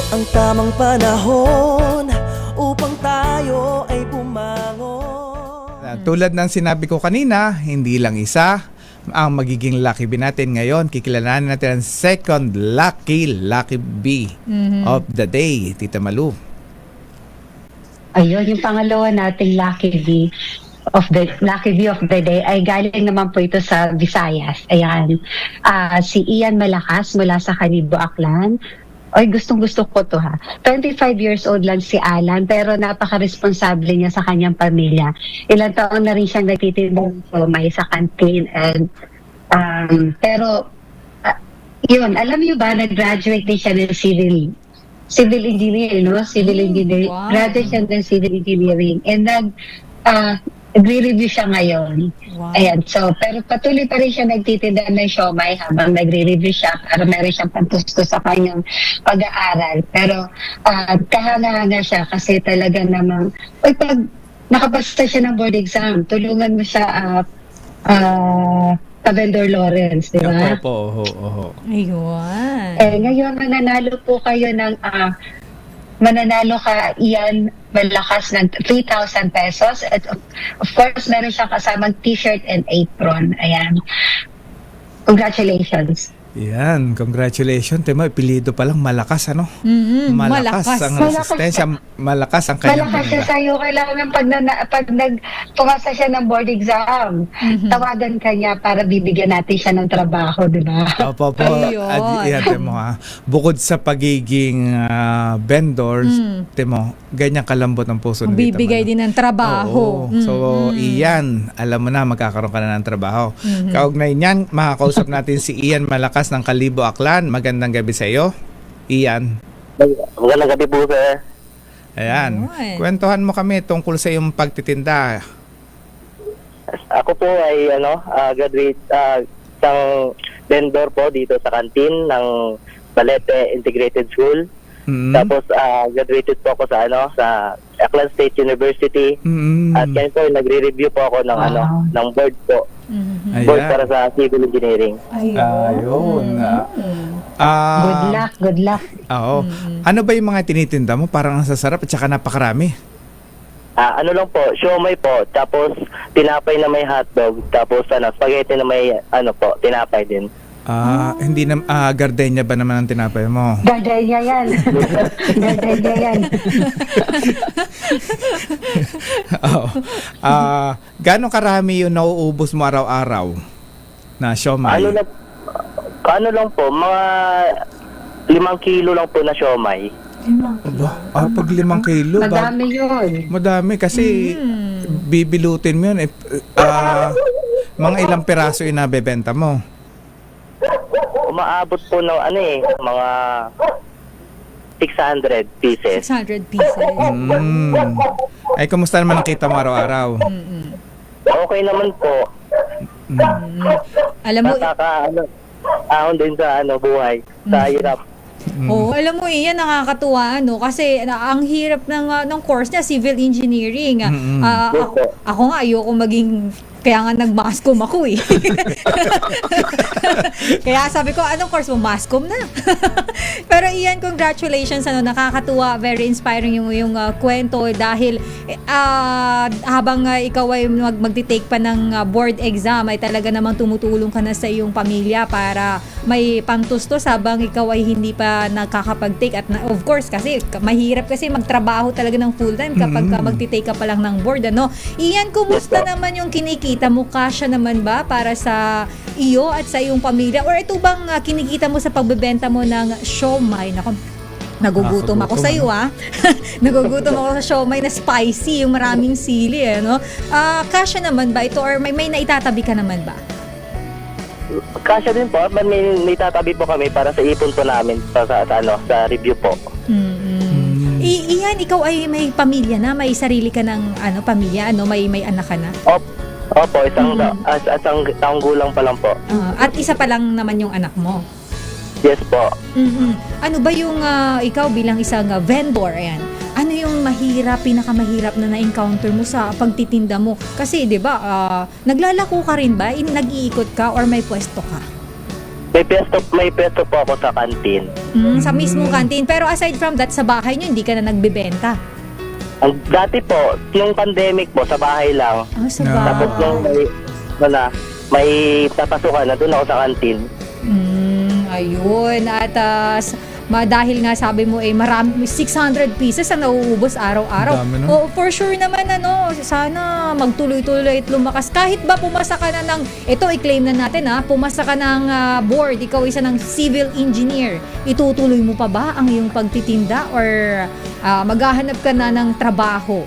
ang tamang panahon upang tayo ay bumangon. Tulad ng sinabi ko kanina, hindi lang isa ang magiging lucky bee natin ngayon. Kikilalanin natin ang second lucky bee of the day, Tita Malu. Ayun, yung pangalawa nating lucky bee of the day ay galing naman po ito sa Visayas. Ayan. Si Ian Malakas mula sa Kalibo, Aklan. Ay, gustong-gusto ko to ha. 25 years old lang si Alan, pero napaka-responsable niya sa kanyang pamilya. Ilang taon na rin siyang nagtitinda ng may sa canteen. And, yun, alam niyo ba, nag-graduate din siya ng civil engineering, no? Civil engineering. Wow. Graduate siya ng civil engineering. And nagre-review siya ngayon. Wow. Ayan, so, pero patuloy pa rin siya nagtitinda ng siomay habang nagre-review siya para meron siyang pantusto sa kanyang pag-aaral. Pero kahanga-hanga siya kasi talaga namang, pag nakapasa siya ng board exam, tulungan mo siya ka-vendor Lawrence, di ba? Oho. Ayun. Ngayon, mananalo ka, Ian Malakas, ng 3,000 pesos. At of course, meron siyang kasamang t-shirt and apron. Ayan. Congratulations. Yan, congratulations. Timo, ipilido pa lang malakas, ano? Malakas ang resistensya, malakas ang kanyang Malakas siya sa'yo. Kailangan pag pumasa siya ng board exam, tawagan ka niya para bibigyan natin siya ng trabaho, di ba? Opo. Ayun. Yan, Timo, ha. Bukod sa pagiging vendors, Timo, ganyan kalambot ang puso ni Tita Bibigay Malu. din ng trabaho. Oo. So, Ian, alam mo na, magkakaroon ka na ng trabaho. Kaugnay niyan, makakausap natin si Ian Malakas ng Kalibo, Aklan. Magandang gabi sa iyo, Ian. Magandang gabi po, sir. Ayan. Ayun. Kwentuhan mo kami tungkol sa iyong pagtitinda. Ako po ay graduate isang vendor po dito sa kantin ng Balete Integrated School. Tapos graduated po ako sa Aklan State University. At ngayon po nagre-review po ako ng ng board po. Board para sa civil engineering. Ayun. Good luck. Oo. Ano ba yung mga tinitinda mo? Parang ang sasarap at saka napakarami. Ano lang po, siomay po, tapos tinapay na may hotdog, tapos spaghetti na may tinapay din. Hindi na gardenia ba naman ang tinapay mo? Gardenia yan. Gardenia yan. Oo. Gaano karami yung nauubos mo araw-araw na siomay? Ano lang po, mga 5 kilo lang po na siomay. Pag 5 kilo, Madami yun. madami kasi bibilutin mo yun. Mga ilang piraso yung nabebenta mo? Umaabot po ng mga 600 pieces. 600 pieces. Ay, kumusta naman ang kita mo araw-araw? Okay naman po. Alam mo, Ahon din sa buhay, sa hirap. alam mo iyan nakakatuwa kasi ang hirap ng course niya, civil engineering. Ako nga ayoko maging, kaya nga nag-mascom ako eh. Kaya sabi ko, anong course mo? Mascom na. Pero Ian, congratulations. Nakakatuwa, very inspiring yung kwento dahil habang ikaw ay magti-take pa ng board exam ay talaga namang tumutulong ka na sa iyong pamilya para may pantustos habang ikaw ay hindi pa nakakapag-take. At of course, kasi mahirap kasi magtrabaho talaga ng full-time kapag magti-take ka pa lang ng board. Ian, kumusta naman yung kinikita mo? Kasya naman ba para sa iyo at sa iyong pamilya? Or ito bang kinikita mo sa pagbebenta mo ng siomay? Nagugutom ako sa iyo Nagugutom ako sa siomay na spicy, yung maraming sili kasya naman ba ito or may naitatabi ka naman ba? Kasya din po, may tatabi po kami para sa ipon po namin sa review po. Iyan, ikaw ay may pamilya na, may sarili ka ng pamilya, may anak ka na? Opo, isang taong gulang pa lang po. At isa pa lang naman yung anak mo? Yes po. Ano ba yung ikaw bilang isang vendor, ano yung pinakamahirap na na-encounter mo sa pagtitinda mo? Kasi 'di ba, naglalako ka rin ba? Nag-iikot ka or may pwesto ka? May pwesto po ako sa kantin. Sa mismong canteen. Pero aside from that, sa bahay nyo, hindi ka na nagbebenta. Dati po, yung pandemic po, sa bahay lang. Sa No. Tapos nung may papasukan na doon ako sa kantin. Ayun. At dahil nga sabi mo marami 600 pieces ang nauubos araw-araw. Ang dami, no? Oh, for sure naman sana magtuloy-tuloy at lumakas. Kahit ba pumasa ka na ng i-claim na natin pumasa ka ng board, ikaw isa ng civil engineer. Itutuloy mo pa ba ang iyong pagtitinda or maghahanap ka na ng trabaho?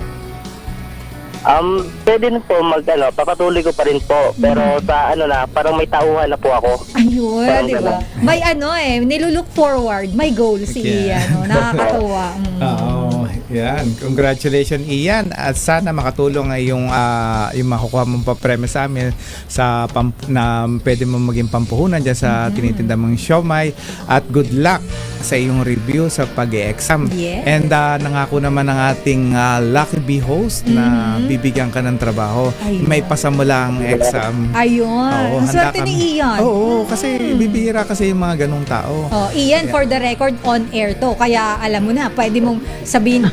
Pwede na po papatuloy ko pa rin po. Pero sa parang may tauhan na po ako. Ayun, Parang di ba? ganun. May nilulook forward, may goal si Okay. Ian. Nakakatuwa. Oo, yan. Congratulations, Ian. At sana makatulong ay yung makukuha mong papremyo sa amin na pwede mo maging pampuhunan dyan sa tinitinda mong siomay. At good luck sa iyong review sa pag-e-exam. Yes. And nangako naman ang ating Lucky Bee host na bibigyan ka ng trabaho. Ayun. May pasamula ang exam. Ayun. Oo, Ang handa swerte ni kami. Ian. Oo, kasi bibihira kasi yung mga ganong tao. Oh, Ian, for the record, on air to. Kaya alam mo na, pwede mong sabihin,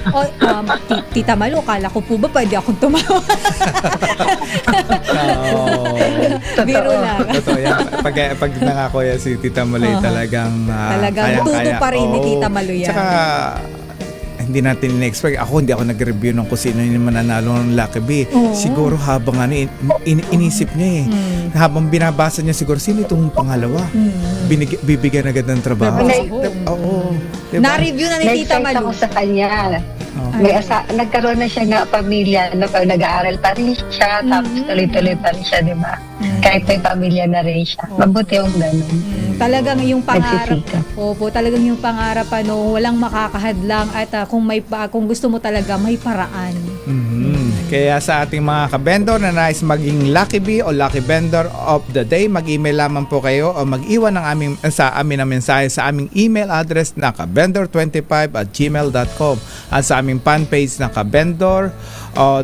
Tita Malu, kala ko po ba pwede akong tumawa? Oo. Biro lang. Totoo yan. Pag nangako yan si Tita Malay, talagang Talagang tuto pa rin ni Tita Malu yan. Tsaka hindi natin in-expect. Hindi ako nag-review ng kung sino yung mananalo ng Lucky Bee. Oo. Siguro habang inisip niya habang binabasa niya siguro, sino itong pangalawa? Bibigyan agad ng trabaho. Oo. Diba? Na-review na ni Tita Nag-text Malu. ako sa kanya. Oh. Nagkaroon na siya ng pamilya, nag-aaral pa rin siya, tapos tuloy-tuloy pa rin siya, di ba? Kahit may pamilya na rin siya. Mabuti yung ganun. Talagang yung pangarap. Nagsisikap. Opo, talagang yung pangarap walang makakahadlang at kung gusto mo talaga may paraan. Kaya sa ating mga kabendor na nais maging Lucky Bee o Lucky Vendor of the Day, mag-email lamang po kayo o mag-iwan ng sa amin na mensahe sa aming email address na kabendor25@gmail.com at sa aming fan page na kabendor o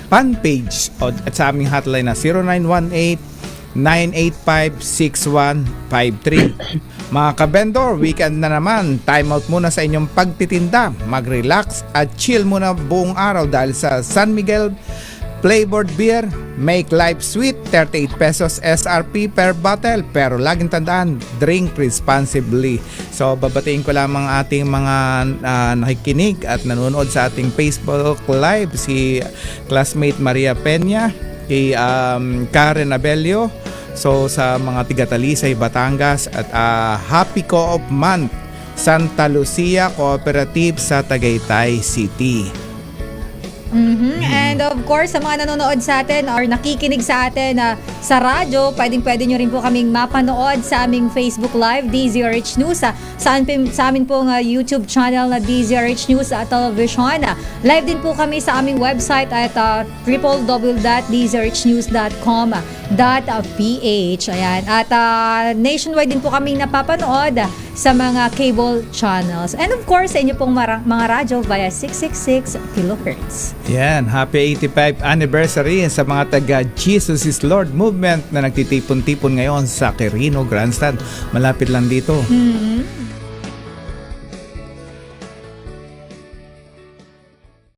fan page at sa aming hotline na 0918-985-6153. Mga kabendor, weekend na naman. Time out muna sa inyong pagtitinda. Mag-relax at chill muna buong araw dahil sa San Miguel Flavored Beer. Make life sweet. 38 pesos SRP per bottle. Pero laging tandaan, drink responsibly. So, babatiin ko lamang ating mga nakikinig at nanonood sa ating Facebook Live. Si classmate Maria Peña, kay Karen Abelio. So sa mga tiga-Talisay, Batangas at Happy Co-op Month Santa Lucia Cooperative sa Tagaytay City. And of course, sa mga nanonood sa atin or nakikinig sa atin sa radyo, pwede nyo rin po kaming mapanood sa aming Facebook Live, DZRH News. Sa amin pong YouTube channel na DZRH News at Television. Live din po kami sa aming website at www.dzrhnews.com.ph. Ayan. At nationwide din po kaming napapanood sa mga cable channels. And of course, sa inyo pong mga radyo via 666 kHz. Yan, happy 85th anniversary sa mga taga Jesus is Lord movement na nagtitipon-tipon ngayon sa Quirino Grandstand. Malapit lang dito.